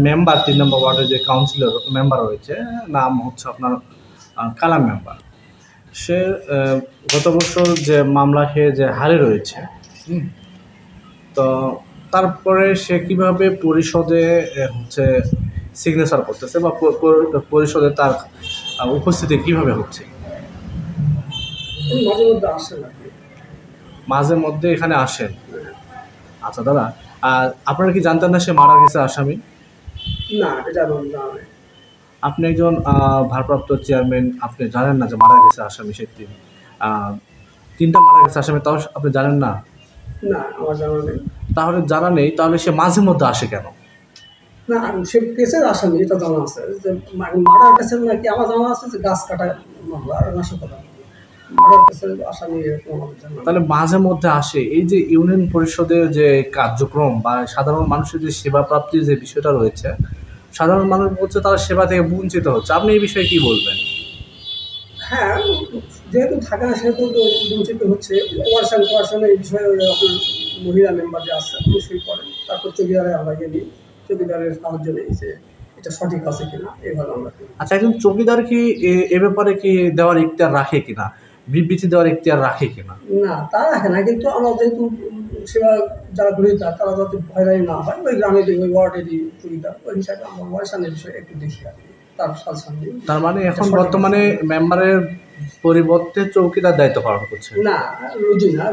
Member ৩ নম্বর ওয়ার্ডের যে councillor member রয়েছে, নাম হচ্ছে আপনার কালাম মেম্বার। সে গত বছর যে মামলা খেয়ে যে হারে রয়েছে, তো তারপরে সে কিভাবে পরিষদে হচ্ছে সিগনেচার করতেছে বা পরিষদে তার উপস্থিতি কিভাবে হচ্ছে? মাঝে মধ্যে আসেন আর কি। মাঝে মধ্যে এখানে আসেন। আচ্ছা দাদা, আপনারা কি জানতেন না সে মারা গেছে আসামি? না, এটা জানা নেই। আপনি একজন ভারপ্রাপ্ত চেয়ারম্যান, আপনি জানেন না যে মারা গেছে আসামি সে তিনটা মারা গেছে আসামি, তাও আপনি জানেন না? না, আমার জানা নেই। তাহলে জানা নেই, তাহলে সে মাঝে মধ্যে আসে কেন? না, সে কেসের আসামি, এটা জানা আছে যে মার্ডার কেসের নাকি আমার জানা আছে যে গাছ কাটা মামলা আর নাশকতা। মার্ডার কেসের আসামি এরকম আমার জানা নেই। তাহলে মাঝে মধ্যে আসে। এই যে ইউনিয়ন পরিষদের যে কার্যক্রম বা সাধারণ মানুষের যে সেবা প্রাপ্তির যে বিষয়টা রয়েছে, সাধারণ মানুষ বলছে তারা সেবা থেকে বঞ্চিত হচ্ছে। আপনি এই বিষয়ে কি বলবেন? হ্যাঁ, যেহেতু থাকে না সেহেতু তো বঞ্চিত হচ্ছে। ওয়ার্সান এই বিষয়ে আপনার মহিলা মেম্বার যে আছে উনি সই করেন, তারপর চৌকিদারে আমরা গিয়ে নিই, চৌকিদারের সাহায্য নেই যে এটা সঠিক আছে কিনা, এইভাবে আমরা করি। আচ্ছা, একজন চৌকিদার কি এ ব্যাপারে কি দেওয়ার ইখতিয়ার রাখে কিনা, বিবৃতি দেওয়ার ইখতিয়ার রাখে কিনা? না, তা রাখে না, কিন্তু আমরা যেহেতু সেবা যারা গ্রহীতা তারা যাতে হয়রানি না হয়, ওই গ্রামেরই ওই ওয়ার্ডেরই চৌকিদার, ওই হিসাবে আমরা ওয়ার্সানের বিষয়ে একটু দেখি আর কি, তার সাথে। তার মানে এখন বর্তমানে মেম্বারের পরিবর্তে চৌকিদার দায়িত্ব পালন করছে? না,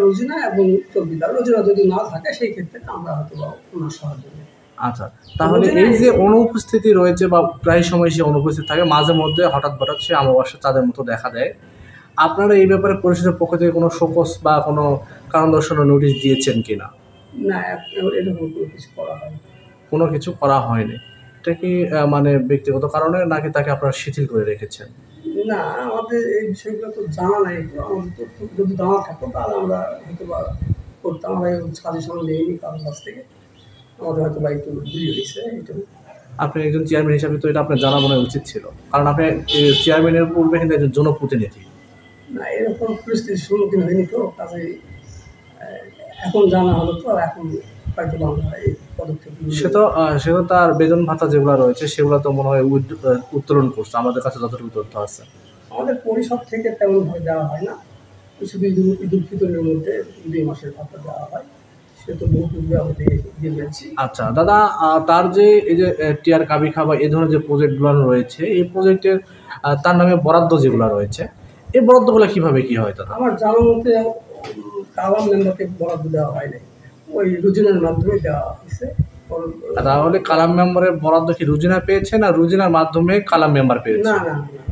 রোজিনা এবং চৌকিদার। রোজিনা যদি না থাকে সেই ক্ষেত্রে আমরা হয়তো ওনার সাহায্য নেই। আচ্ছা, তাহলে এই যে অনুপস্থিতি রয়েছে বা প্রায় সময় সে অনুপস্থিত থাকে, মাঝে মধ্যে হঠাৎ সে অমাবস্যা চাঁদের মতো দেখা দেয়, আপনারা এই ব্যাপারে পরিষদের পক্ষ থেকে কোনো শোকজ বা কোনো কারণ দর্শানোর নোটিশ দিয়েছেন কিনা? না, এরকম কোনো কিছু করা হয়নি। কোনো কিছু করা হয়নি। এটা কি মানে ব্যক্তিগত কারণে, নাকি তাকে আপনারা শিথিল করে রেখেছেন? না, আমাদের এই বিষয়গুলো তো জানা নাই। তো আমাদের তথ্য যদি জানা থাকতো তাহলে আমরা হয়তো বা করতাম। আমরা সাজেশন নিইনি কারোর কাছ থেকে। আমাদের হয়তো বা একটু ভুল হয়েছে এইটুকু। আপনি একজন চেয়ারম্যান হিসাবে তো এটা আপনার জানা মনে উচিত ছিল, কারণ আপনি চেয়ারম্যানের পূর্বে কিন্তু একজন জনপ্রতিনিধি। না, এরকম পরিস্থিতির সম্মুখীন হয়নি তো, কাজেই এখন জানা হলো তো, এখন হয়তো আমরা এই পদক্ষেপ সে তো তার বেতন ভাতা যেগুলো রয়েছে সেগুলো তো মনে হয় উত্তোলন করছে, আমাদের কাছে যতটুকু তথ্য আছে। আমাদের পরিষদ থেকে তেমনভাবে দেওয়া হয় না, শুধু ঈদুল ফিতরের মধ্যে 2 মাসের ভাতা দেওয়া হয়, সে তো বহু পূর্বে আমাদের দিয়ে যাচ্ছি। আচ্ছা দাদা, তার যে এই যে টিয়ার কাবি খাবা এই ধরনের যে প্রজেক্টগুলো রয়েছে, এই প্রজেক্টের তার নামে বরাদ্দ যেগুলো রয়েছে, এই বরাদ্দগুলো কিভাবে কি হয় দাদা? আমার জানা মতে কালাম মেম্বারকে বরাদ্দ দেওয়া হয় নাই, ওই রুজিনার মাধ্যমে দেওয়া হয়েছে। তাহলে কালাম মেম্বারের বরাদ্দ কি রুজিনা পেয়েছে, না রুজিনার মাধ্যমে কালাম মেম্বার পেয়েছে? না,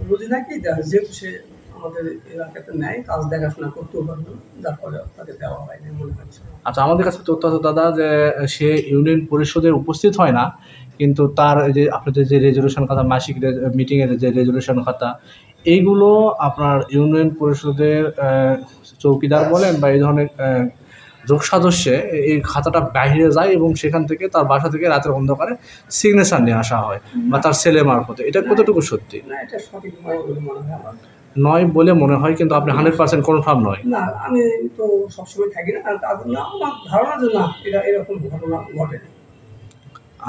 রুজিনাকেই দেওয়া, যেহেতু সে আমাদের এলাকাতে নেয়, কাজ দেখাশোনা করতেও পারবে, যার ফলে তাকে দেওয়া হয়নি মনে হচ্ছে। আচ্ছা, আমাদের কাছে তথ্য আছে দাদা যে সে ইউনিয়ন পরিষদে উপস্থিত হয় না, কিন্তু তার যে আপনাদের যে রেজলিউশন খাতা, মাসিক মিটিংয়ের যে রেজলিউশন খাতা, এইগুলো আপনার ইউনিয়ন পরিষদের চৌকিদার বলেন বা এই ধরনের যোগ সদস্যে এই খাতাটা বাইরে যায় এবং সেখান থেকে তার বাসা থেকে রাতের অন্ধকারে সিগনেচার নিয়ে আসা হয় বা তার ছেলে মারফতে। এটা কতটুকু সত্যি? না, এটা সঠিক নয় বলে মনে হয় আমার। নয় বলে মনে হয়, কিন্তু আপনি 100% কনফার্ম নয়? না, আমি তো সবসময় থাকি না, আর তাদের না আমার ধারণা যে না, এটা এরকম ঘটনা ঘটেনি।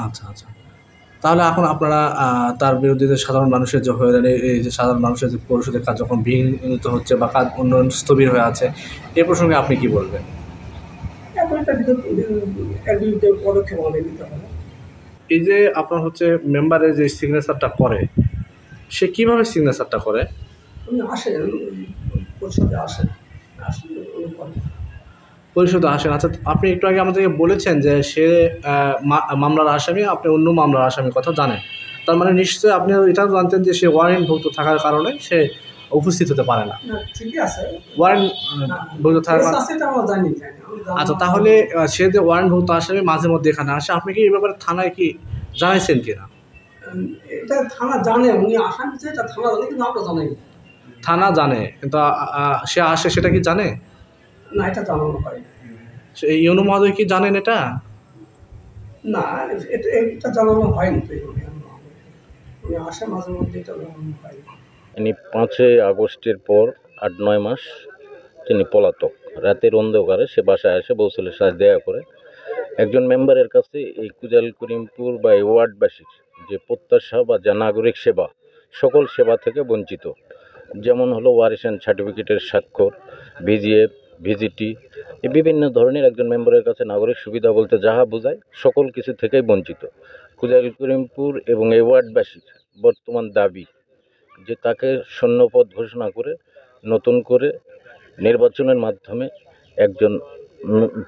আচ্ছা আচ্ছা, তাহলে এখন আপনারা তার বিরুদ্ধে যে সাধারণ মানুষের যে হয়রানি, এই যে সাধারণ মানুষের যে পরিষদের কাজ যখন বিঘ্নিত হচ্ছে বা কাজ উন্নয়ন স্থবির হয়ে আছে, এ প্রসঙ্গে আপনি কি বলবেন? এখন একটা এর বিরুদ্ধে পদক্ষেপ আমাদের নিতে হবে। এই যে আপনার হচ্ছে মেম্বারের যে সিগনেচারটা করে, সে কিভাবে সিগনেচারটা করে? উনি আসেন, পরিষদে আসেন, আসলে উনি করেন। পরিষদে আসেন। আচ্ছা, আপনি একটু আগে আমাদেরকে বলেছেন যে সে মামলার আসামি, আপনি অন্য মামলার আসামির কথা জানেন। তার মানে নিশ্চয়ই আপনি এটাও জানতেন যে সে ওয়ারেন্টভুক্ত থাকার কারণে সে উপস্থিত হতে পারে না। না, ঠিকই আছে। ওয়ারেন্টভুক্ত থাকার কেস আছে এটা আমরা জানি। আচ্ছা, তাহলে সে যে ওয়ারেন্টভুক্ত আসামি মাঝে মধ্যে এখানে আসে, আপনি কি এই ব্যাপারে থানায় কি জানাইছেন কিনা? এটা থানা জানে, উনি আসামি যে এটা থানা জানে, কিন্তু আমরা জানি না। থানা জানে, কিন্তু সে আসে সেটা কি জানে? না, এটা জানানো হয় না। ইউনু মহোদয় কি জানেন এটা? না, এটা জানানো হয়নি তো, উনি আসে মাঝে মধ্যে, এটা জানানো হয় না। ইনি 5ই আগস্টের পর 8-9 মাস তিনি পলাতক। রাতের অন্ধকারে সে বাসায় এসে বৌসলের সাথে দেখা করে একজন মেম্বারের কাছে এই কুজাল করিমপুর বা এই ওয়ার্ডবাসীর যে প্রত্যাশা বা যা নাগরিক সেবা, সকল সেবা থেকে বঞ্চিত। যেমন হলো ওয়ারিশান সার্টিফিকেটের স্বাক্ষর, ভিজিএফ, ভিজিটি, এই বিভিন্ন ধরনের একজন মেম্বারের কাছে নাগরিক সুবিধা বলতে যাহা বোঝায় সকল কিছু থেকেই বঞ্চিত। কুজাল করিমপুর এবং এই ওয়ার্ডবাসীর বর্তমান দাবি যে তাকে শূন্যপদ ঘোষণা করে নতুন করে নির্বাচনের মাধ্যমে একজন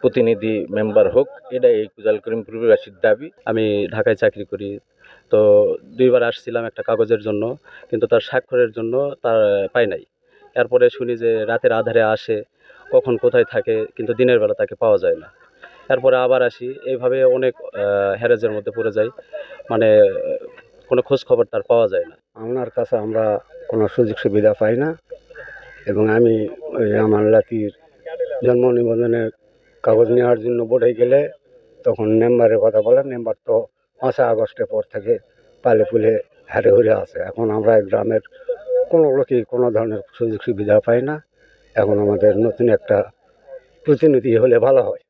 প্রতিনিধি মেম্বার হোক, এটা এই কুজাল করিমপুরবাসীর দাবি। আমি ঢাকায় চাকরি করি, তো 2 বার আসছিলাম একটা কাগজের জন্য, কিন্তু তার স্বাক্ষরের জন্য তার পাই নাই। এরপরে শুনি যে রাতের আধারে আসে, কখন কোথায় থাকে, কিন্তু দিনের বেলা তাকে পাওয়া যায় না। এরপরে আবার আসি, এইভাবে অনেক হ্যারেজের মধ্যে পড়ে যাই, মানে কোনো খোঁজ খবর তার পাওয়া যায় না। আপনার কাছে আমরা কোনো সুযোগ সুবিধা পাই না, এবং আমি ওই আমার লাতির জন্ম নিবন্ধনের কাগজ নেওয়ার জন্য বোর্ডে গেলে তখন মেম্বারের কথা বলে, মেম্বার তো 5 আগস্টের পর থেকে পালে পুলে হারে হরে আছে। এখন আমরা এই গ্রামের কোনো লোকই কোনো ধরনের সুযোগ সুবিধা পাই না। এখন আমাদের নতুন একটা প্রতিনিধি হলে ভালো হয়।